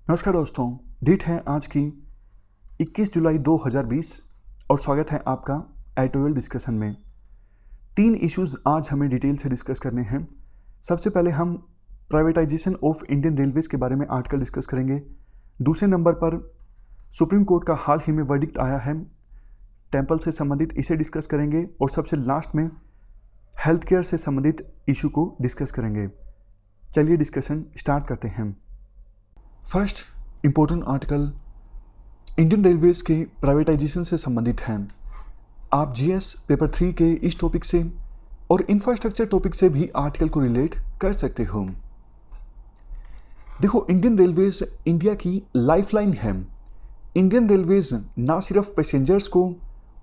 नमस्कार दोस्तों, डेट है आज की 21 जुलाई 2020 और स्वागत है आपका एडिटोरियल डिस्कशन में। 3 इश्यूज आज हमें डिटेल से डिस्कस करने हैं। सबसे पहले हम प्राइवेटाइजेशन ऑफ इंडियन रेलवेज के बारे में आर्टिकल डिस्कस करेंगे। दूसरे नंबर पर सुप्रीम कोर्ट का हाल ही में वर्डिक्ट आया है टेम्पल से संबंधित, इसे डिस्कस करेंगे। और सबसे लास्ट में हेल्थ केयर से संबंधित इशू को डिस्कस करेंगे। चलिए डिस्कशन स्टार्ट करते हैं। First important article Indian railways के प्राइवेटाइजेशन से संबंधित है। आप जीएस पेपर 3 के इस टॉपिक से और इंफ्रास्ट्रक्चर टॉपिक से भी आर्टिकल को रिलेट कर सकते हो। देखो, इंडियन रेलवेज इंडिया की लाइफलाइन है। इंडियन रेलवेज ना सिर्फ पैसेंजर्स को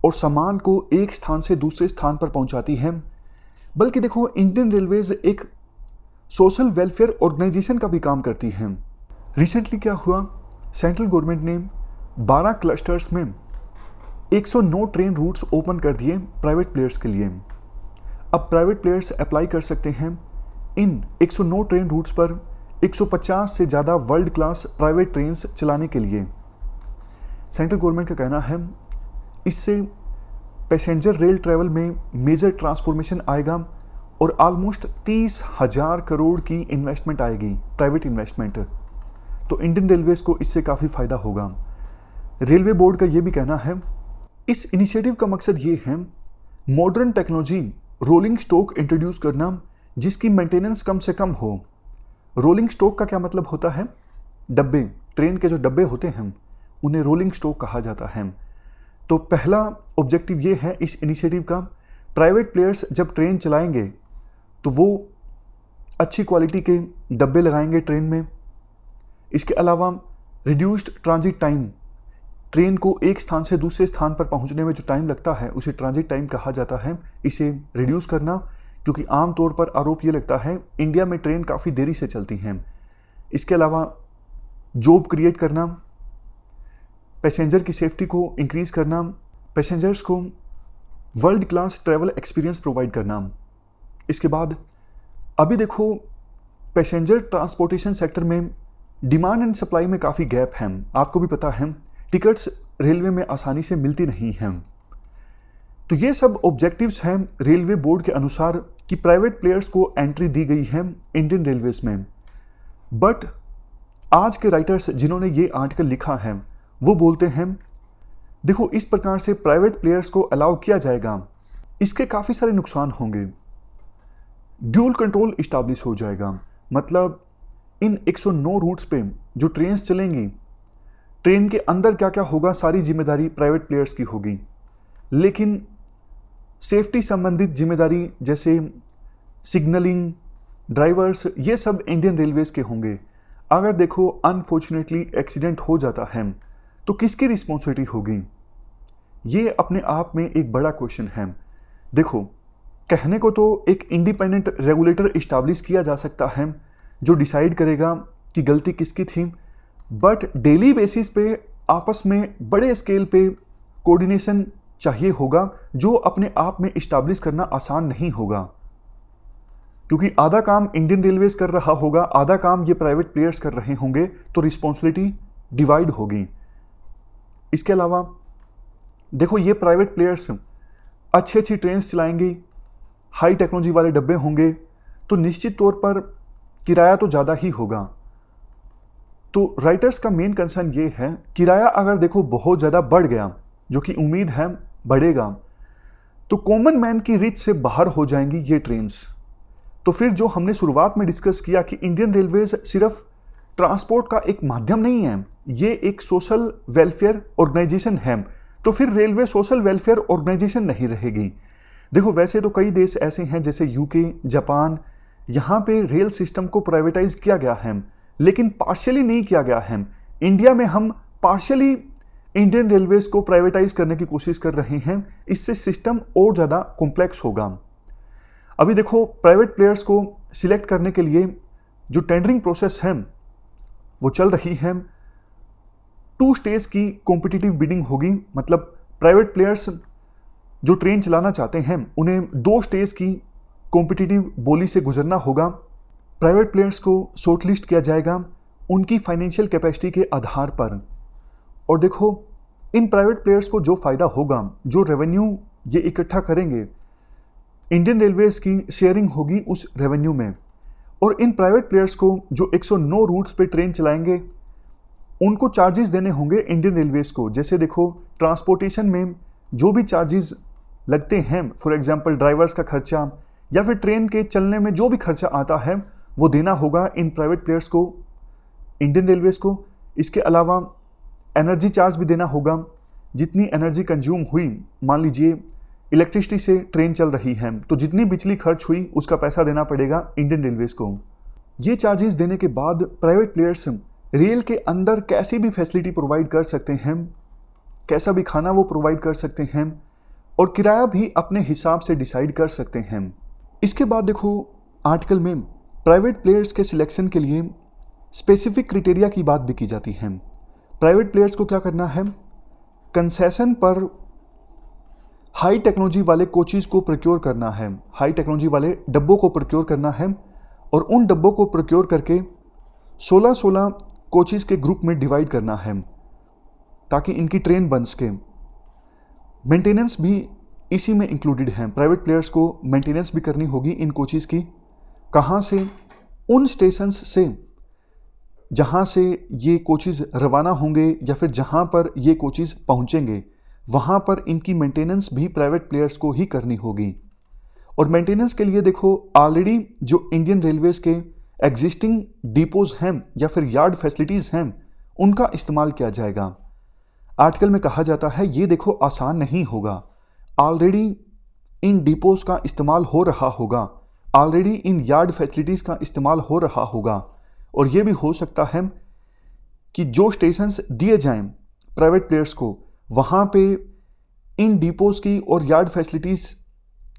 और सामान को एक स्थान से दूसरे स्थान पर पहुंचाती है, बल्कि देखो इंडियन रेलवेज एक सोशल वेलफेयर ऑर्गेनाइजेशन का भी काम करती है। रिसेंटली क्या हुआ, सेंट्रल गवर्नमेंट ने 12 क्लस्टर्स में 109 ट्रेन रूट्स ओपन कर दिए प्राइवेट प्लेयर्स के लिए। अब प्राइवेट प्लेयर्स अप्लाई कर सकते हैं इन 109 ट्रेन रूट्स पर 150 से ज़्यादा वर्ल्ड क्लास प्राइवेट ट्रेन्स चलाने के लिए। सेंट्रल गवर्नमेंट का कहना है इससे पैसेंजर रेल ट्रैवल में मेजर ट्रांसफॉर्मेशन आएगा और ऑलमोस्ट 30,000 करोड़ की इन्वेस्टमेंट आएगी, प्राइवेट इन्वेस्टमेंट। तो इंडियन रेलवेज को इससे काफ़ी फायदा होगा। रेलवे बोर्ड का ये भी कहना है इस इनिशिएटिव का मकसद ये है modern technology rolling stock introduce करना जिसकी मेंटेनेंस कम से कम हो। रोलिंग स्टॉक का क्या मतलब होता है? डब्बे, ट्रेन के जो डब्बे होते हैं उन्हें रोलिंग स्टॉक कहा जाता है। तो पहला ऑब्जेक्टिव ये है इस इनिशिएटिव का, प्राइवेट प्लेयर्स जब ट्रेन चलाएंगे तो वो अच्छी क्वालिटी के डब्बे लगाएंगे ट्रेन में। इसके अलावा रिड्यूस्ड ट्रांजिट टाइम, ट्रेन को एक स्थान से दूसरे स्थान पर पहुंचने में जो टाइम लगता है उसे ट्रांजिट टाइम कहा जाता है, इसे रिड्यूस करना। क्योंकि आमतौर पर आरोप ये लगता है इंडिया में ट्रेन काफ़ी देरी से चलती हैं। इसके अलावा जॉब क्रिएट करना, पैसेंजर की सेफ्टी को इंक्रीज़ करना, पैसेंजर्स को world class travel experience provide करना। इसके बाद अभी देखो पैसेंजर ट्रांसपोर्टेशन सेक्टर में डिमांड एंड सप्लाई में काफ़ी गैप है। आपको भी पता है टिकट्स रेलवे में आसानी से मिलती नहीं हैं। तो ये सब ऑब्जेक्टिव्स हैं रेलवे बोर्ड के अनुसार कि प्राइवेट प्लेयर्स को एंट्री दी गई है इंडियन रेलवेज में। बट आज के राइटर्स जिन्होंने ये आर्टिकल लिखा है वो बोलते हैं देखो इस प्रकार से प्राइवेट प्लेयर्स को अलाउ किया जाएगा, इसके काफ़ी सारे नुकसान होंगे। ड्यूल कंट्रोल इस्टाब्लिश हो जाएगा, मतलब इन 109 रूट्स पे जो ट्रेन्स चलेंगी, ट्रेन के अंदर क्या क्या होगा सारी जिम्मेदारी प्राइवेट प्लेयर्स की होगी, लेकिन सेफ्टी संबंधित जिम्मेदारी जैसे सिग्नलिंग, ड्राइवर्स, ये सब इंडियन रेलवेज के होंगे। अगर देखो अनफॉर्चुनेटली एक्सीडेंट हो जाता है तो किसकी रिस्पॉन्सिबिलिटी होगी? ये अपने आप में एक बड़ा क्वेश्चन है। देखो, कहने को तो एक इंडिपेंडेंट रेगुलेटर इस्टाब्लिश किया जा सकता है जो डिसाइड करेगा कि गलती किसकी थी, बट डेली बेसिस पे आपस में बड़े स्केल पे कोऑर्डिनेशन चाहिए होगा जो अपने आप में इस्टाब्लिश करना आसान नहीं होगा। क्योंकि आधा काम इंडियन रेलवेज कर रहा होगा, आधा काम ये प्राइवेट प्लेयर्स कर रहे होंगे, तो रिस्पॉन्सिबिलिटी डिवाइड होगी। इसके अलावा देखो ये प्राइवेट प्लेयर्स अच्छी अच्छी ट्रेन्स चलाएंगी, हाई टेक्नोलॉजी वाले डब्बे होंगे, तो निश्चित तौर पर किराया तो ज़्यादा ही होगा। तो राइटर्स का मेन कंसर्न ये है किराया अगर देखो बहुत ज़्यादा बढ़ गया, जो कि उम्मीद है बढ़ेगा, तो कॉमन मैन की रीच से बाहर हो जाएंगी ये ट्रेन्स। तो फिर जो हमने शुरुआत में डिस्कस किया कि इंडियन रेलवेज सिर्फ ट्रांसपोर्ट का एक माध्यम नहीं है, ये एक सोशल वेलफेयर ऑर्गेनाइजेशन है, तो फिर रेलवे सोशल वेलफेयर ऑर्गेनाइजेशन नहीं रहेगी। देखो वैसे तो कई देश ऐसे हैं जैसे यूके, जापान, यहाँ पे रेल सिस्टम को प्राइवेटाइज किया गया है, लेकिन पार्शियली नहीं किया गया है। इंडिया में हम पार्शियली इंडियन रेलवेज को प्राइवेटाइज करने की कोशिश कर रहे हैं, इससे सिस्टम और ज़्यादा कॉम्प्लेक्स होगा। अभी देखो प्राइवेट प्लेयर्स को सिलेक्ट करने के लिए जो टेंडरिंग प्रोसेस है वो चल रही है। 2 स्टेज की कॉम्पिटिटिव बिडिंग होगी, मतलब प्राइवेट प्लेयर्स जो ट्रेन चलाना चाहते हैं उन्हें 2 स्टेज की कॉम्पिटिटिव बोली से गुजरना होगा। प्राइवेट प्लेयर्स को शॉर्टलिस्ट किया जाएगा उनकी फाइनेंशियल कैपेसिटी के आधार पर। और देखो, इन प्राइवेट प्लेयर्स को जो फ़ायदा होगा, जो रेवेन्यू ये इकट्ठा करेंगे, इंडियन रेलवेज़ की शेयरिंग होगी उस रेवेन्यू में। और इन प्राइवेट प्लेयर्स को जो 109 रूट्स पे ट्रेन चलाएंगे, उनको चार्जेस देने होंगे इंडियन रेलवेज़ को। जैसे देखो, ट्रांसपोर्टेशन में जो भी चार्जेस लगते हैं, फॉर एग्जांपल ड्राइवर्स का खर्चा या फिर ट्रेन के चलने में जो भी खर्चा आता है, वो देना होगा इन प्राइवेट प्लेयर्स को, इंडियन रेलवेज़ को। इसके अलावा एनर्जी चार्ज भी देना होगा। जितनी एनर्जी कंज्यूम हुई, मान लीजिए इलेक्ट्रिसिटी से ट्रेन चल रही है, तो जितनी बिजली खर्च हुई उसका पैसा देना पड़ेगा इंडियन रेलवेज़ को। ये चार्जेस देने के बाद प्राइवेट प्लेयर्स रेल के अंदर कैसी भी फैसिलिटी प्रोवाइड कर सकते हैं, कैसा भी खाना वो प्रोवाइड कर सकते हैं, और किराया भी अपने हिसाब से डिसाइड कर सकते हैं। इसके बाद देखो, आर्टिकल में प्राइवेट प्लेयर्स के सिलेक्शन के लिए स्पेसिफिक क्राइटेरिया की बात भी की जाती है। प्राइवेट प्लेयर्स को क्या करना है, कंसेशन पर हाई टेक्नोलॉजी वाले कोचेस को प्रोक्योर करना है, हाई टेक्नोलॉजी वाले डब्बों को प्रोक्योर करना है, और उन डब्बों को प्रोक्योर करके 16-16 कोचेस के ग्रुप में डिवाइड करना है ताकि इनकी ट्रेन बन सके। मेंटेनेंस भी इसी में इंक्लूडेड है। प्राइवेट प्लेयर्स को मेंटेनेंस भी करनी होगी इन कोचेस की। कहाँ से? उन स्टेशंस से जहाँ से ये कोचेस रवाना होंगे या फिर जहाँ पर ये कोचेस पहुँचेंगे, वहाँ पर इनकी मेंटेनेंस भी प्राइवेट प्लेयर्स को ही करनी होगी। और मेंटेनेंस के लिए देखो, ऑलरेडी जो इंडियन रेलवेज़ के एग्जिस्टिंग डिपोज हैं या फिर यार्ड फैसिलिटीज़ हैं, उनका इस्तेमाल किया जाएगा। आर्टिकल में कहा जाता है ये देखो आसान नहीं होगा, ऑलरेडी इन डिपोज का इस्तेमाल हो रहा होगा, ऑलरेडी इन यार्ड फैसिलिटीज़ का इस्तेमाल हो रहा होगा। और ये भी हो सकता है कि जो स्टेशंस दिए जाएं प्राइवेट प्लेयर्स को, वहाँ पे इन डिपोज की और यार्ड फैसिलिटीज़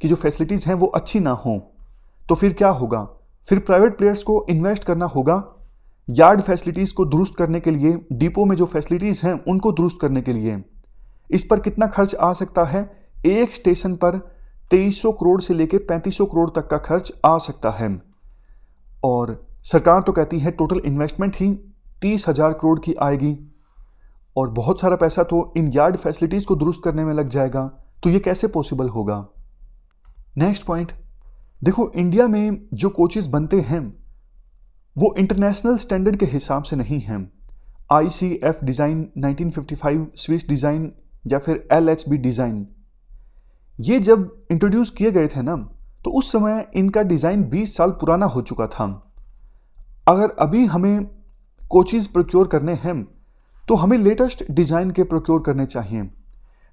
की जो फैसिलिटीज़ हैं वो अच्छी ना हों। तो फिर क्या होगा? फिर प्राइवेट प्लेयर्स को इन्वेस्ट करना होगा यार्ड फैसिलिटीज़ को दुरुस्त करने के लिए, डिपो में जो फैसिलिटीज़ हैं उनको दुरुस्त करने के लिए। इस पर कितना खर्च आ सकता है? एक स्टेशन पर 2300 करोड़ से लेकर 3500 करोड़ तक का खर्च आ सकता है। और सरकार तो कहती है टोटल इन्वेस्टमेंट ही 30,000 करोड़ की आएगी, और बहुत सारा पैसा तो इन यार्ड फैसिलिटीज़ को दुरुस्त करने में लग जाएगा। तो ये कैसे पॉसिबल होगा? नेक्स्ट पॉइंट देखो, इंडिया में जो कोचेस बनते हैं वो इंटरनेशनल स्टैंडर्ड के हिसाब से नहीं हैं। ICF डिज़ाइन 1955, स्विस डिज़ाइन या फिर LHB डिज़ाइन, ये जब इंट्रोड्यूस किए गए थे ना, तो उस समय इनका डिज़ाइन 20 साल पुराना हो चुका था। अगर अभी हमें कोचेस प्रोक्योर करने हैं तो हमें लेटेस्ट डिज़ाइन के प्रोक्योर करने चाहिए।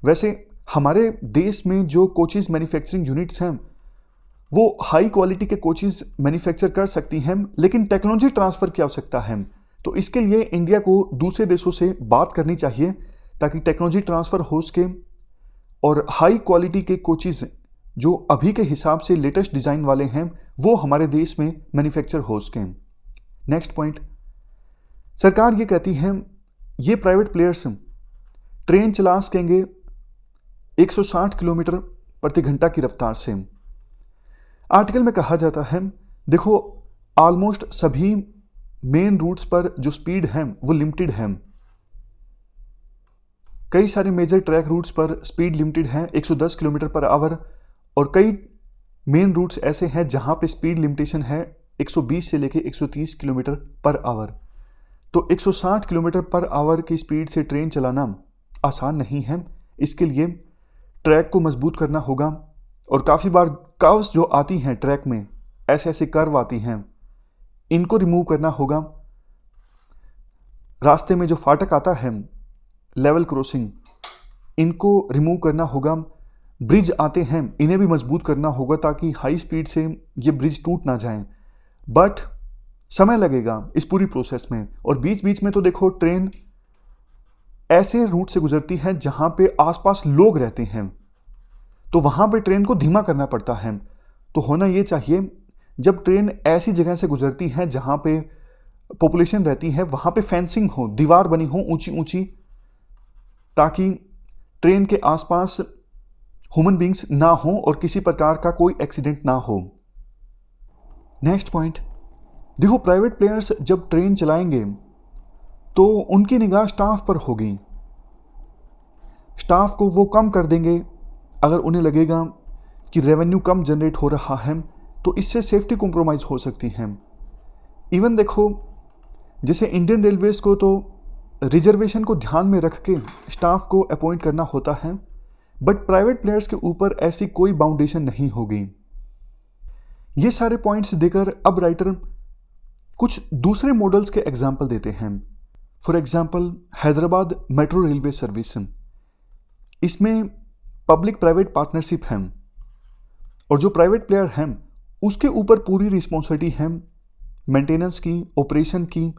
वैसे हमारे देश में जो कोचेस मैन्युफैक्चरिंग यूनिट्स हैं वो हाई क्वालिटी के कोचेस मैन्युफैक्चर कर सकती हैं, लेकिन टेक्नोलॉजी ट्रांसफ़र की आवश्यकता है। तो इसके लिए इंडिया को दूसरे देशों से बात करनी चाहिए ताकि टेक्नोलॉजी ट्रांसफ़र हो सके और हाई क्वालिटी के कोचेस जो अभी के हिसाब से लेटेस्ट डिज़ाइन वाले हैं वो हमारे देश में मैन्युफैक्चर हो सकें। नेक्स्ट पॉइंट, सरकार ये कहती है ये प्राइवेट प्लेयर्स ट्रेन चला सकेंगे 160 किलोमीटर प्रति घंटा की रफ्तार से। आर्टिकल में कहा जाता है देखो, ऑलमोस्ट सभी मेन रूट्स पर जो स्पीड है वो लिमिटेड है। कई सारे मेजर ट्रैक रूट्स पर स्पीड लिमिटेड है 110 किलोमीटर पर आवर, और कई मेन रूट्स ऐसे हैं जहां पे स्पीड लिमिटेशन है 120 से लेके 130 किलोमीटर पर आवर। तो 160 किलोमीटर पर आवर की स्पीड से ट्रेन चलाना आसान नहीं है। इसके लिए ट्रैक को मजबूत करना होगा, और काफ़ी बार कर्व्स जो आती हैं ट्रैक में, ऐसे ऐसे कर्व आती हैं, इनको रिमूव करना होगा। रास्ते में जो फाटक आता है, लेवल क्रॉसिंग, इनको रिमूव करना होगा। ब्रिज आते हैं, इन्हें भी मजबूत करना होगा ताकि हाई स्पीड से ये ब्रिज टूट ना जाएं। बट समय लगेगा इस पूरी प्रोसेस में, और बीच बीच में तो देखो ट्रेन ऐसे रूट से गुजरती है जहां पे आसपास लोग रहते हैं, तो वहां पे ट्रेन को धीमा करना पड़ता है। तो होना ये चाहिए, जब ट्रेन ऐसी जगह से गुजरती है जहां पे पॉपुलेशन रहती है, वहां पे फेंसिंग हो, दीवार बनी हो ऊंची ऊंची, ताकि ट्रेन के आसपास ह्यूमन बींग्स ना हो और किसी प्रकार का कोई एक्सीडेंट ना हो। नेक्स्ट पॉइंट देखो, प्राइवेट प्लेयर्स जब ट्रेन चलाएंगे तो उनकी निगाह स्टाफ पर होगी। स्टाफ को वो कम कर देंगे अगर उन्हें लगेगा कि रेवेन्यू कम जनरेट हो रहा है, तो इससे सेफ्टी कॉम्प्रोमाइज़ हो सकती है। इवन देखो, जैसे इंडियन रेलवेज़ को तो रिजर्वेशन को ध्यान में रख के स्टाफ को अपॉइंट करना होता है, बट प्राइवेट प्लेयर्स के ऊपर ऐसी कोई बाउंडेशन नहीं होगी। ये सारे पॉइंट्स देकर अब राइटर कुछ दूसरे मॉडल्स के एग्जाम्पल देते हैं। For example Hyderabad metro railway service, इसमें पब्लिक प्राइवेट पार्टनरशिप है और जो प्राइवेट प्लेयर हैं उसके ऊपर पूरी रिस्पॉन्सिबिलिटी है मेंटेनेंस की, ऑपरेशन की,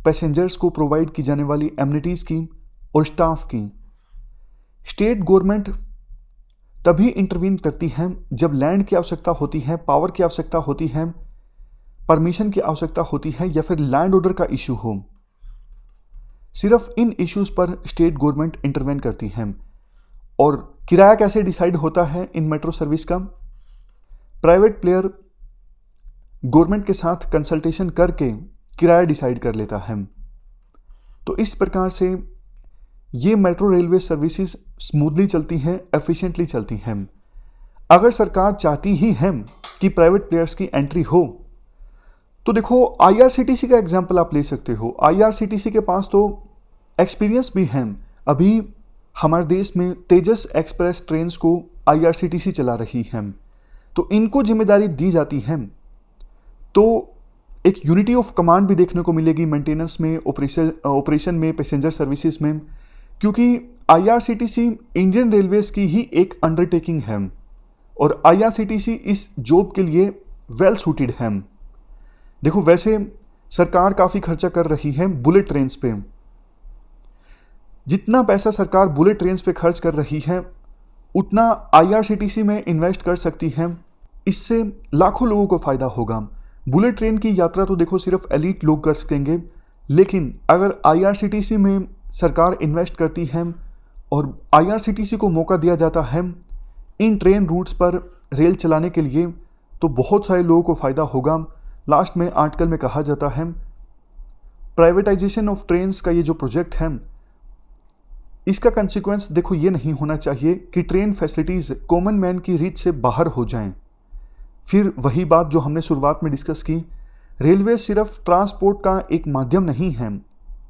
पैसेंजर्स को प्रोवाइड की जाने वाली एमिनिटीज़ की और स्टाफ की। स्टेट गवर्नमेंट तभी इंटरवीन करती है जब लैंड की आवश्यकता होती है, पावर की आवश्यकता होती है, परमिशन की आवश्यकता होती है या फिर लैंड ऑर्डर का इशू हो। सिर्फ इन इश्यूज पर स्टेट गवर्नमेंट इंटरवेन करती है। और किराया कैसे डिसाइड होता है इन मेट्रो सर्विस का? प्राइवेट प्लेयर गवर्नमेंट के साथ कंसल्टेशन करके किराया डिसाइड कर लेता है। तो इस प्रकार से ये मेट्रो रेलवे सर्विसेज स्मूथली चलती हैं, एफिशिएंटली चलती हैं। अगर सरकार चाहती ही है कि प्राइवेट प्लेयर्स की एंट्री हो, तो देखो आईआरसीटीसी का एग्जांपल आप ले सकते हो। आईआरसीटीसी के पास तो एक्सपीरियंस भी है। अभी हमारे देश में तेजस एक्सप्रेस ट्रेन्स को आईआरसीटीसी चला रही है, तो इनको जिम्मेदारी दी जाती है। तो एक यूनिटी ऑफ कमांड भी देखने को मिलेगी मेंटेनेंस में, ऑपरेशन में, पैसेंजर सर्विसेज में, क्योंकि आईआरसीटीसी इंडियन रेलवेज की ही एक अंडरटेकिंग है और आईआरसीटीसी इस जॉब के लिए वेल सूटेड है। देखो, वैसे सरकार काफ़ी खर्चा कर रही है बुलेट ट्रेन्स पे। जितना पैसा सरकार बुलेट ट्रेन्स पे खर्च कर रही है उतना आईआरसीटीसी में इन्वेस्ट कर सकती है। इससे लाखों लोगों को फ़ायदा होगा। बुलेट ट्रेन की यात्रा तो देखो सिर्फ एलीट लोग कर सकेंगे, लेकिन अगर आईआरसीटीसी में सरकार इन्वेस्ट करती है और आईआरसीटीसी को मौका दिया जाता है इन ट्रेन रूट्स पर रेल चलाने के लिए, तो बहुत सारे लोगों को फ़ायदा होगा। लास्ट में आर्टिकल में कहा जाता है प्राइवेटाइजेशन ऑफ ट्रेन्स का ये जो प्रोजेक्ट है, इसका कंसिक्वेंस देखो ये नहीं होना चाहिए कि ट्रेन फैसिलिटीज़ कॉमन मैन की रीच से बाहर हो जाएं। फिर वही बात जो हमने शुरुआत में डिस्कस की, रेलवे सिर्फ ट्रांसपोर्ट का एक माध्यम नहीं है,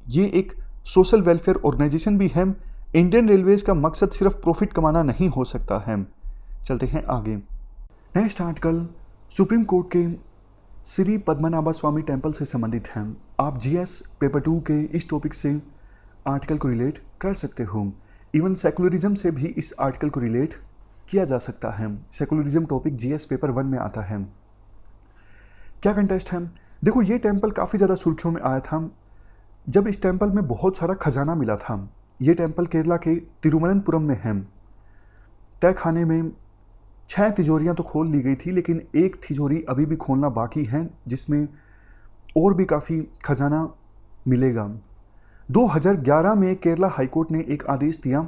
ये एक सोशल वेलफेयर ऑर्गेनाइजेशन भी है। इंडियन रेलवेज का मकसद सिर्फ प्रॉफिट कमाना नहीं हो सकता है। चलते हैं आगे। नेक्स्ट आर्टिकल सुप्रीम कोर्ट के श्री पद्मनाभ स्वामी टेम्पल से संबंधित है। आप जीएस पेपर 2 के इस टॉपिक से आर्टिकल को रिलेट कर सकते हो। इवन सेकुलरिज्म से भी इस आर्टिकल को रिलेट किया जा सकता है। सेकुलरिज्म टॉपिक जीएस पेपर 1 में आता है। क्या कंटेस्ट है? देखो, ये टेम्पल काफ़ी ज़्यादा सुर्खियों में आया था जब इस टेम्पल में बहुत सारा खजाना मिला था। ये टेम्पल केरला के तिरुवनंतपुरम में है। तय खाने में 6 तिजोरियाँ तो खोल ली गई थी, लेकिन एक तिजोरी अभी भी खोलना बाकी है जिसमें और भी काफ़ी खजाना मिलेगा। 2011 में केरला हाईकोर्ट ने एक आदेश दिया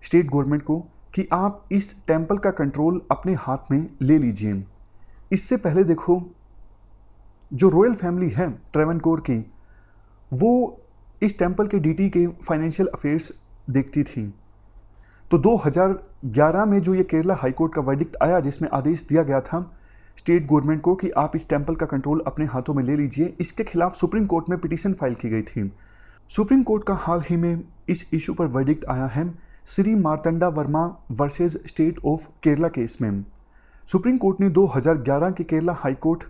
स्टेट गवर्नमेंट को कि आप इस टेम्पल का कंट्रोल अपने हाथ में ले लीजिए। इससे पहले देखो, जो रॉयल फैमिली है ट्रेवनकोर की, वो इस टेम्पल के डीटी के फाइनेंशियल अफेयर्स देखती थी। तो 2011 में जो ये केरला हाईकोर्ट का वर्डिक्ट आया जिसमें आदेश दिया गया था स्टेट गवर्नमेंट को कि आप इस टेम्पल का कंट्रोल अपने हाथों में ले लीजिए, इसके खिलाफ सुप्रीम कोर्ट में पिटीशन फाइल की गई थी। सुप्रीम कोर्ट का हाल ही में इस इशू पर वर्डिक्ट आया है Shri Marthanda Varma versus state of Kerala case में। सुप्रीम कोर्ट ने 2011 के केरला हाईकोर्ट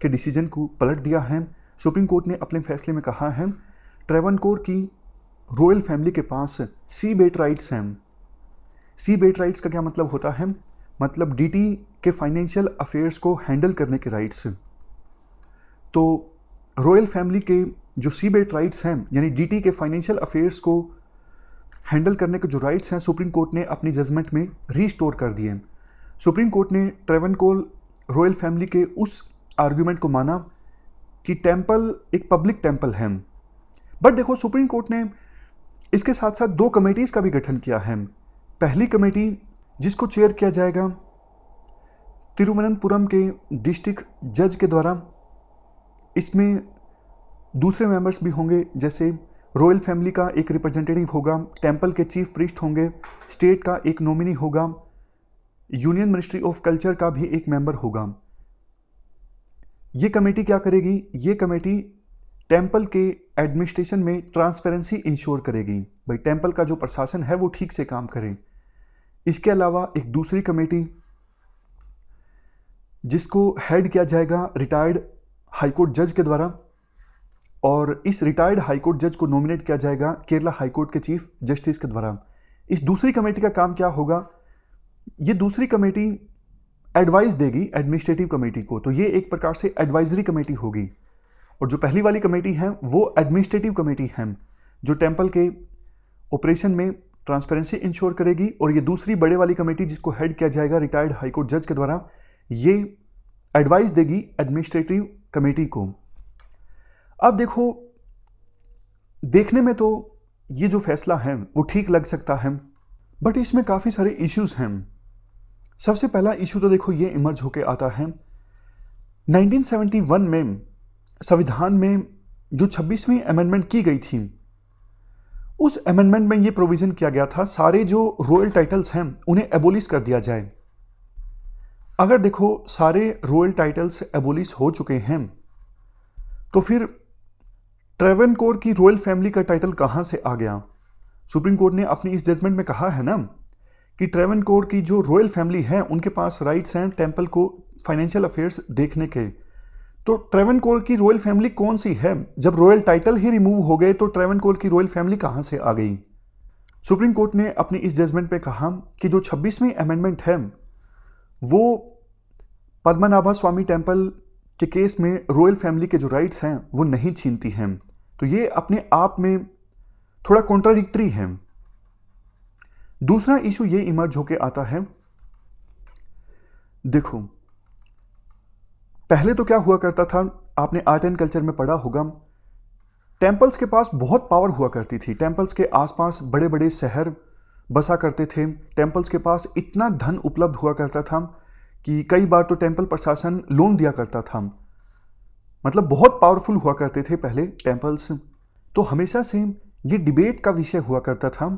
के डिसीजन को पलट दिया है। सुप्रीम कोर्ट ने अपने फैसले में कहा है ट्रेवनकोर की रॉयल फैमिली के पास सी बेट राइट्स हैं। सी बेट राइट्स का क्या मतलब होता है? मतलब डीटी के फाइनेंशियल अफेयर्स को हैंडल करने के राइट्स। तो रॉयल फैमिली के जो सी बेट राइट्स हैं, यानी डीटी के फाइनेंशियल अफेयर्स को हैंडल करने के जो राइट्स हैं, सुप्रीम कोर्ट ने अपनी जजमेंट में रीस्टोर कर दिए। सुप्रीम कोर्ट ने ट्रेवनकोर रॉयल फैमिली के उस आर्ग्यूमेंट को माना कि टेम्पल एक पब्लिक टेम्पल है। बट देखो, सुप्रीम कोर्ट ने इसके साथ साथ 2 कमेटीज़ का भी गठन किया है। पहली कमेटी जिसको चेयर किया जाएगा तिरुवनंतपुरम के डिस्ट्रिक्ट जज के द्वारा, इसमें दूसरे मेंबर्स भी होंगे जैसे रॉयल फैमिली का एक रिप्रेजेंटेटिव होगा, टेम्पल के चीफ प्रीस्ट होंगे, स्टेट का एक नॉमिनी होगा, यूनियन मिनिस्ट्री ऑफ कल्चर का भी एक मेंबर होगा। ये कमेटी क्या करेगी? ये कमेटी टेम्पल के एडमिनिस्ट्रेशन में ट्रांसपेरेंसी इंश्योर करेगी, भाई टेम्पल का जो प्रशासन है वो ठीक से काम करे। इसके अलावा एक दूसरी कमेटी जिसको हेड किया जाएगा रिटायर्ड हाईकोर्ट जज के द्वारा, और इस रिटायर्ड हाईकोर्ट जज को नॉमिनेट किया जाएगा केरला हाईकोर्ट के चीफ जस्टिस के द्वारा। इस दूसरी कमेटी का काम क्या होगा? ये दूसरी कमेटी एडवाइस देगी एडमिनिस्ट्रेटिव कमेटी को, तो ये एक प्रकार से एडवाइजरी कमेटी होगी। और जो पहली वाली कमेटी है वो एडमिनिस्ट्रेटिव कमेटी है जो टेम्पल के ऑपरेशन में ट्रांसपेरेंसी इंश्योर करेगी, और ये दूसरी बड़े वाली कमेटी जिसको हेड किया जाएगा रिटायर्ड हाईकोर्ट जज के द्वारा, ये एडवाइस देगी एडमिनिस्ट्रेटिव कमेटी को। अब देखो, देखने में तो ये जो फैसला है वो ठीक लग सकता है, बट इसमें काफ़ी सारे इश्यूज हैं। सबसे पहला इशू तो देखो ये इमर्ज होके आता है 1971 में संविधान में जो 26वीं अमेंडमेंट की गई थी, उस अमेंडमेंट में ये प्रोविजन किया गया था सारे जो रॉयल टाइटल्स हैं उन्हें एबोलिश कर दिया जाए। अगर देखो सारे रॉयल टाइटल्स एबोलिश हो चुके हैं तो फिर ट्रेवनकोर की रॉयल फैमिली का टाइटल कहां से आ गया? सुप्रीम कोर्ट ने अपनी इस जजमेंट में कहा है ना कि ट्रेवनकोर की जो रॉयल फैमिली है उनके पास राइट्स हैं टेम्पल को फाइनेंशियल अफेयर्स देखने के। तो ट्रेवनकोर की रॉयल फैमिली कौन सी है? जब रॉयल टाइटल ही रिमूव हो गए तो ट्रेवनकोर की रॉयल फैमिली कहां से आ गई? सुप्रीम कोर्ट ने अपनी इस जजमेंट पे कहा कि जो 26वीं अमेंडमेंट है वो पद्मनाभा स्वामी टेम्पल के केस में रॉयल फैमिली के जो राइट्स हैं वो नहीं छीनती हैं। तो ये अपने आप में थोड़ा कॉन्ट्राडिक्टरी है। दूसरा इशू ये इमर्ज होके आता है, देखो पहले तो क्या हुआ करता था, आपने आर्ट एंड कल्चर में पढ़ा होगा, टेम्पल्स के पास बहुत पावर हुआ करती थी। टेम्पल्स के आसपास बड़े बड़े शहर बसा करते थे। टेम्पल्स के पास इतना धन उपलब्ध हुआ करता था कि कई बार तो टेम्पल प्रशासन लोन दिया करता था। मतलब बहुत पावरफुल हुआ करते थे पहले टेम्पल्स। तो हमेशा से ये डिबेट का विषय हुआ करता था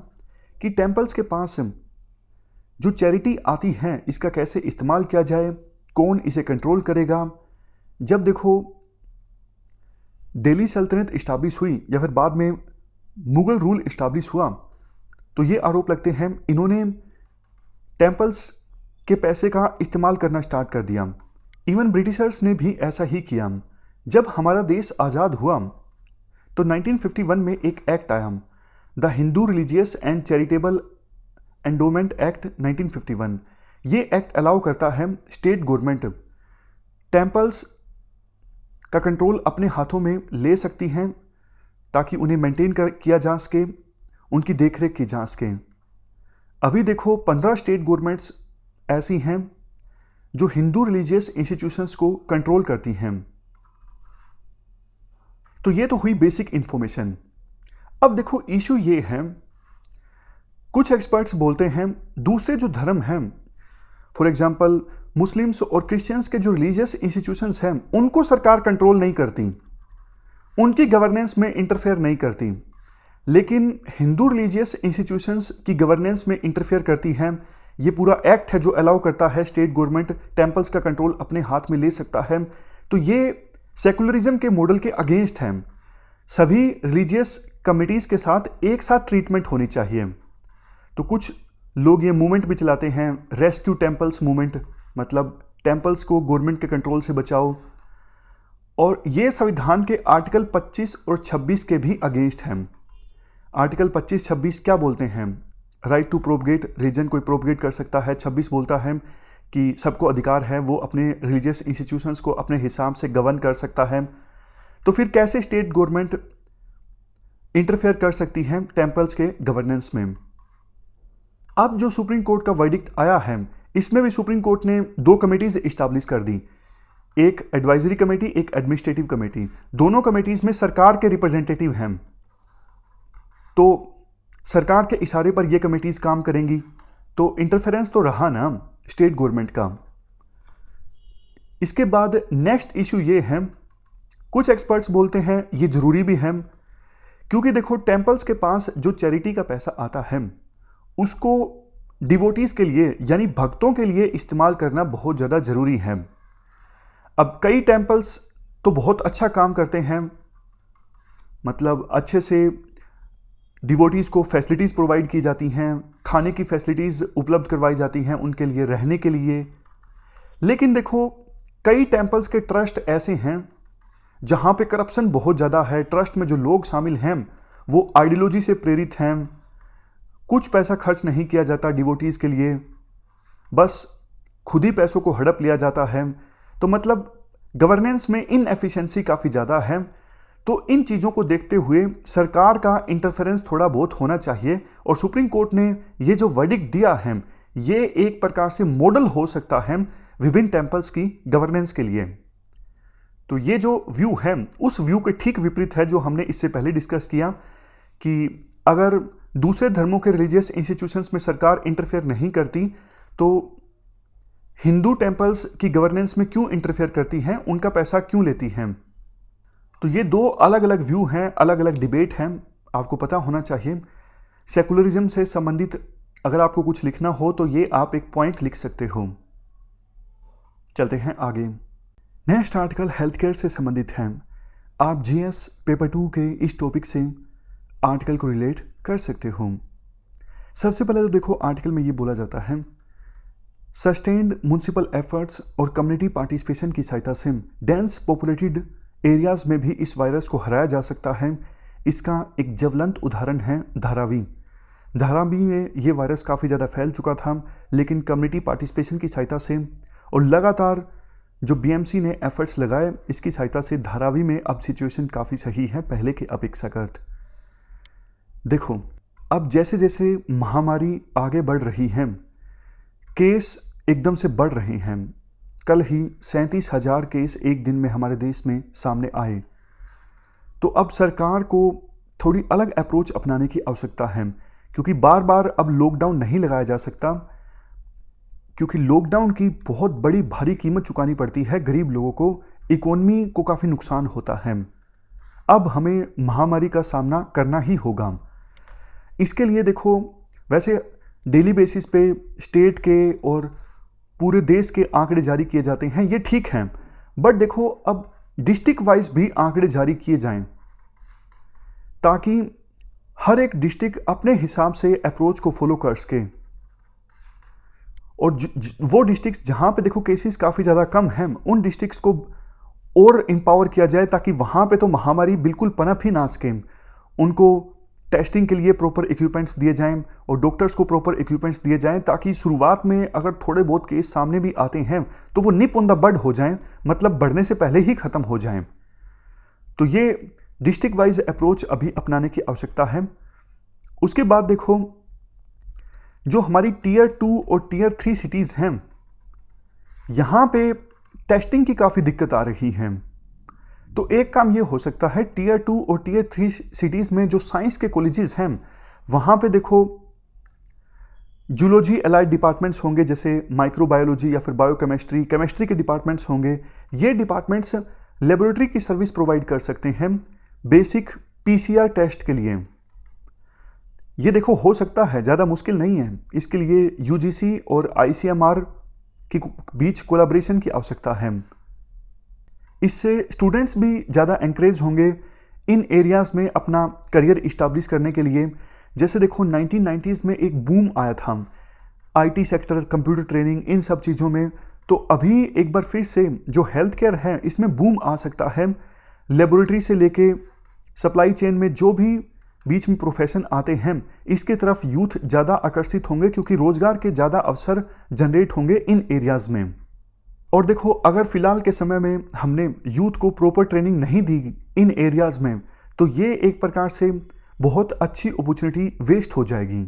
कि टेम्पल्स के पास जो चैरिटी आती है इसका कैसे इस्तेमाल किया जाए, कौन इसे कंट्रोल करेगा। जब देखो दिल्ली सल्तनत इस्टाब्लिश हुई या फिर बाद में मुगल रूल इस्टाब्लिश हुआ तो ये आरोप लगते हैं इन्होंने टेम्पल्स के पैसे का इस्तेमाल करना स्टार्ट कर दिया। इवन ब्रिटिशर्स ने भी ऐसा ही किया। जब हमारा देश आज़ाद हुआ तो 1951 में एक एक्ट आया, the Hindu religious and charitable endowment act 1951। ये एक्ट अलाउ करता है स्टेट गवर्नमेंट टेम्पल्स का कंट्रोल अपने हाथों में ले सकती हैं ताकि उन्हें मेंटेन किया जा सके, उनकी देखरेख की जा सके। अभी देखो 15 स्टेट गवर्नमेंट्स ऐसी हैं जो हिंदू रिलीजियस इंस्टीट्यूशंस को कंट्रोल करती हैं। तो ये तो हुई बेसिक इंफॉर्मेशन। अब देखो इशू ये है, कुछ एक्सपर्ट्स बोलते हैं दूसरे जो धर्म हैं, फॉर एग्जांपल मुस्लिम्स और क्रिश्चियंस के जो रिलीजियस इंस्टीट्यूशंस हैं उनको सरकार कंट्रोल नहीं करती, उनकी गवर्नेंस में इंटरफेयर नहीं करती, लेकिन हिंदू रिलीजियस इंस्टीट्यूशंस की गवर्नेंस में इंटरफेयर करती हैं। ये पूरा एक्ट है जो अलाउ करता है स्टेट गवर्नमेंट टेम्पल्स का कंट्रोल अपने हाथ में ले सकता है। तो ये सेकुलरिज्म के मॉडल के अगेंस्ट है। सभी रिलीजियस कमिटीज़ के साथ एक साथ ट्रीटमेंट होनी चाहिए। तो कुछ लोग ये मूवमेंट भी चलाते हैं, रेस्क्यू टेम्पल्स मूवमेंट, मतलब टेम्पल्स को गवर्नमेंट के कंट्रोल से बचाओ। और ये संविधान के आर्टिकल 25 और 26 के भी अगेंस्ट हैं। आर्टिकल 25-26 क्या बोलते हैं? राइट टू प्रोपगेट, रिलीजन कोई प्रोपगेट कर सकता है। 26 बोलता है कि सबको अधिकार है वो अपने रिलीजियस इंस्टीट्यूशंस को अपने हिसाब से गवर्न कर सकता है। तो फिर कैसे स्टेट गवर्नमेंट इंटरफेयर कर सकती है टेम्पल्स के गवर्नेंस में? अब जो सुप्रीम कोर्ट का वर्डिक्ट आया है इसमें भी सुप्रीम कोर्ट ने 2 कमेटीज इस्टेब्लिश कर दी, एक एडवाइजरी कमेटी, एक एडमिनिस्ट्रेटिव कमेटी। दोनों कमेटीज में सरकार के रिप्रेजेंटेटिव हैं। तो सरकार के इशारे पर ये कमेटीज काम करेंगी, तो इंटरफेरेंस तो रहा ना स्टेट गवर्नमेंट का। इसके बाद नेक्स्ट इशू ये है, कुछ एक्सपर्ट्स बोलते हैं ये जरूरी भी है क्योंकि देखो टेम्पल्स के पास जो चैरिटी का पैसा आता है उसको डिवोटीज के लिए यानी भक्तों के लिए इस्तेमाल करना बहुत ज़्यादा जरूरी है। अब कई टेम्पल्स तो बहुत अच्छा काम करते हैं, मतलब अच्छे से डिवोटीज़ को फैसिलिटीज़ प्रोवाइड की जाती हैं, खाने की फैसिलिटीज़ उपलब्ध करवाई जाती हैं उनके लिए रहने के लिए। लेकिन देखो कई टेम्पल्स के ट्रस्ट ऐसे हैं जहाँ पे करप्शन बहुत ज़्यादा है। ट्रस्ट में जो लोग शामिल हैं वो आइडियोलॉजी से प्रेरित हैं, कुछ पैसा खर्च नहीं किया जाता डिवोटीज़ के लिए, बस खुद ही पैसों को हड़प लिया जाता है। तो मतलब गवर्नेंस में इनएफिशिएंसी काफ़ी ज़्यादा है। तो इन चीज़ों को देखते हुए सरकार का इंटरफेरेंस थोड़ा बहुत होना चाहिए और सुप्रीम कोर्ट ने ये जो वर्डिक्ट दिया है ये एक प्रकार से मॉडल हो सकता है विभिन्न टेम्पल्स की गवर्नेंस के लिए। तो ये जो व्यू है उस व्यू के ठीक विपरीत है जो हमने इससे पहले डिस्कस किया कि अगर दूसरे धर्मों के रिलीजियस इंस्टीट्यूशंस में सरकार इंटरफेयर नहीं करती तो हिंदू टेम्पल्स की गवर्नेंस में क्यों इंटरफेयर करती हैं, उनका पैसा क्यों लेती हैं। तो ये दो अलग अलग व्यू हैं, अलग अलग डिबेट हैं, आपको पता होना चाहिए। सेकुलरिज्म से संबंधित अगर आपको कुछ लिखना हो तो ये आप एक पॉइंट लिख सकते हो। चलते हैं आगे। नेक्स्ट आर्टिकल हेल्थ केयर से संबंधित है। आप जीएस पेपर 2 के इस टॉपिक से आर्टिकल को रिलेट कर सकते हो। सबसे पहले तो देखो आर्टिकल में ये बोला जाता है सस्टेन्ड म्युनिसिपल एफर्ट्स और कम्युनिटी पार्टिसिपेशन की सहायता से डेंस पॉपुलेटेड एरियाज में भी इस वायरस को हराया जा सकता है। इसका एक ज्वलंत उदाहरण है धारावी। धारावी में ये वायरस काफ़ी ज़्यादा फैल चुका था, लेकिन कम्युनिटी पार्टिसिपेशन की सहायता से और लगातार जो बीएमसी ने एफर्ट्स लगाए इसकी सहायता से धारावी में अब सिचुएशन काफ़ी सही है पहले के अपेक्षाकृत। देखो अब जैसे जैसे महामारी आगे बढ़ रही है केस एकदम से बढ़ रहे हैं। कल ही 37,000 केस एक दिन में हमारे देश में सामने आए। तो अब सरकार को थोड़ी अलग अप्रोच अपनाने की आवश्यकता है, क्योंकि बार बार अब लॉकडाउन नहीं लगाया जा सकता, क्योंकि लॉकडाउन की बहुत बड़ी भारी कीमत चुकानी पड़ती है गरीब लोगों को, इकोनॉमी को काफ़ी नुकसान होता है। अब हमें महामारी का सामना करना ही होगा। इसके लिए देखो वैसे डेली बेसिस पे स्टेट के और पूरे देश के आंकड़े जारी किए जाते हैं, ये ठीक हैं, बट देखो अब डिस्ट्रिक्ट वाइज भी आंकड़े जारी किए जाएं ताकि हर एक डिस्ट्रिक्ट अपने हिसाब से अप्रोच को फॉलो कर सके। और वो डिस्ट्रिक्ट जहां पे देखो केसेस काफ़ी ज़्यादा कम हैं उन डिस्ट्रिक्ट्स को और एम्पावर किया जाए ताकि वहां पे तो महामारी बिल्कुल पनप ही ना सके। उनको टेस्टिंग के लिए प्रॉपर इक्विपमेंट्स दिए जाएं और डॉक्टर्स को प्रॉपर इक्विपमेंट्स दिए जाएं ताकि शुरुआत में अगर थोड़े बहुत केस सामने भी आते हैं तो वो निप ऑन द बड हो जाएं, मतलब बढ़ने से पहले ही खत्म हो जाएं। तो ये डिस्ट्रिक्ट वाइज अप्रोच अभी अपनाने की आवश्यकता है। उसके बाद देखो जो हमारी टीयर 2 और टीयर 3 सिटीज़ हैं यहाँ पे टेस्टिंग की काफ़ी दिक्कत आ रही है। तो एक काम ये हो सकता है टीयर 2 और टीयर 3 सिटीज़ में जो साइंस के कॉलेजेस हैं वहाँ पे देखो जूलॉजी अलाइड डिपार्टमेंट्स होंगे, जैसे माइक्रोबायोलॉजी या फिर बायोकेमिस्ट्री, केमिस्ट्री के डिपार्टमेंट्स होंगे। ये डिपार्टमेंट्स लेबोरेटरी की सर्विस प्रोवाइड कर सकते हैं बेसिक पीसीआर टेस्ट के लिए। ये देखो हो सकता है, ज़्यादा मुश्किल नहीं है। इसके लिए यूजीसी और आईसीएमआर के बीच कोलैबोरेशन की आवश्यकता है। इससे स्टूडेंट्स भी ज़्यादा एंकरेज होंगे इन एरियाज़ में अपना करियर इस्टेब्लिश करने के लिए। जैसे देखो 1990s में एक बूम आया था आईटी सेक्टर, कंप्यूटर ट्रेनिंग, इन सब चीज़ों में। तो अभी एक बार फिर से जो हेल्थ केयर है इसमें बूम आ सकता है। लेबोरेटरी से लेके सप्लाई चेन में जो भी बीच में प्रोफेशन आते हैं इसके तरफ यूथ ज़्यादा आकर्षित होंगे, क्योंकि रोजगार के ज़्यादा अवसर जनरेट होंगे इन एरियाज़ में। और देखो अगर फिलहाल के समय में हमने यूथ को प्रॉपर ट्रेनिंग नहीं दी इन एरियाज में तो ये एक प्रकार से बहुत अच्छी अपॉर्चुनिटी वेस्ट हो जाएगी।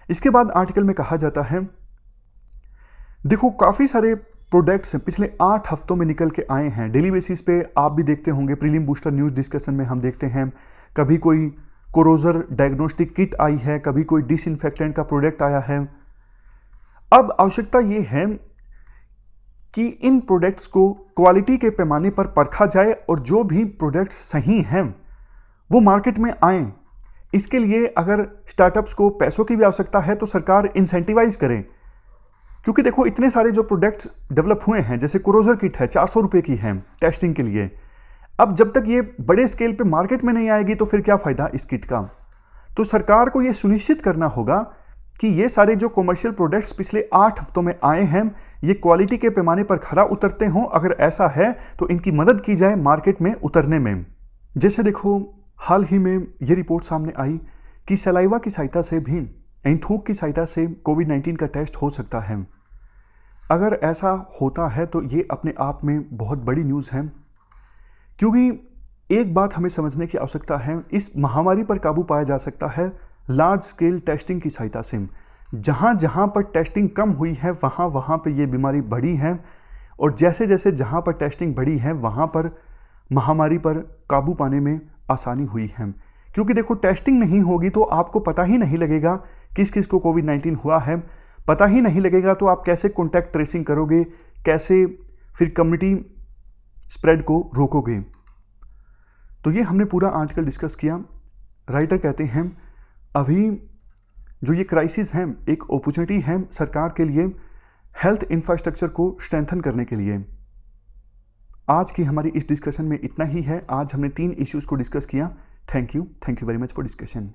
इसके बाद आर्टिकल में कहा जाता है देखो काफ़ी सारे प्रोडक्ट्स पिछले 8 हफ्तों में निकल के आए हैं। डेली बेसिस पे आप भी देखते होंगे, प्रीलिम बूस्टर न्यूज़ डिस्कशन में हम देखते हैं कभी कोई कोरोजर डायग्नोस्टिक किट आई है, कभी कोई डिसइंफेक्टेंट का प्रोडक्ट आया है। अब आवश्यकता ये है कि इन प्रोडक्ट्स को क्वालिटी के पैमाने पर परखा जाए और जो भी प्रोडक्ट्स सही हैं वो मार्केट में आएँ। इसके लिए अगर स्टार्टअप्स को पैसों की भी आवश्यकता है तो सरकार इंसेंटिवाइज करे, क्योंकि देखो इतने सारे जो प्रोडक्ट्स डेवलप हुए हैं, जैसे क्रोजर किट है 400 रुपये की है टेस्टिंग के लिए। अब जब तक ये बड़े स्केल पे मार्केट में नहीं आएगी तो फिर क्या फायदा इस किट का। तो सरकार को ये सुनिश्चित करना होगा कि ये सारे जो कॉमर्शियल प्रोडक्ट्स पिछले 8 हफ्तों में आए हैं ये क्वालिटी के पैमाने पर खरा उतरते हों। अगर ऐसा है तो इनकी मदद की जाए मार्केट में उतरने में। जैसे देखो हाल ही में ये रिपोर्ट सामने आई कि सलाइवा की सहायता से भी, यानी थूक की सहायता से कोविड-19 का टेस्ट हो सकता है। अगर ऐसा होता है तो ये अपने आप में बहुत बड़ी न्यूज़ है, क्योंकि एक बात हमें समझने की आवश्यकता है, इस महामारी पर काबू पाया जा सकता है लार्ज स्केल टेस्टिंग की सहायता से। जहाँ जहाँ पर टेस्टिंग कम हुई है वहाँ पे ये बीमारी बढ़ी है, और जैसे जैसे जहाँ पर टेस्टिंग बढ़ी है वहाँ पर महामारी पर काबू पाने में आसानी हुई है। क्योंकि देखो टेस्टिंग नहीं होगी तो आपको पता ही नहीं लगेगा किस किस को कोविड-19 हुआ है, पता ही नहीं लगेगा तो आप कैसे कॉन्टैक्ट ट्रेसिंग करोगे, कैसे फिर कम्युनिटी स्प्रेड को रोकोगे। तो ये हमने पूरा आर्टिकल डिस्कस किया। राइटर कहते हैं अभी जो ये क्राइसिस है एक अपॉर्चुनिटी है सरकार के लिए हेल्थ इंफ्रास्ट्रक्चर को स्ट्रेंथन करने के लिए। आज की हमारी इस डिस्कशन में इतना ही है। आज हमने 3 इश्यूज़ को डिस्कस किया। Thank you very much for discussion.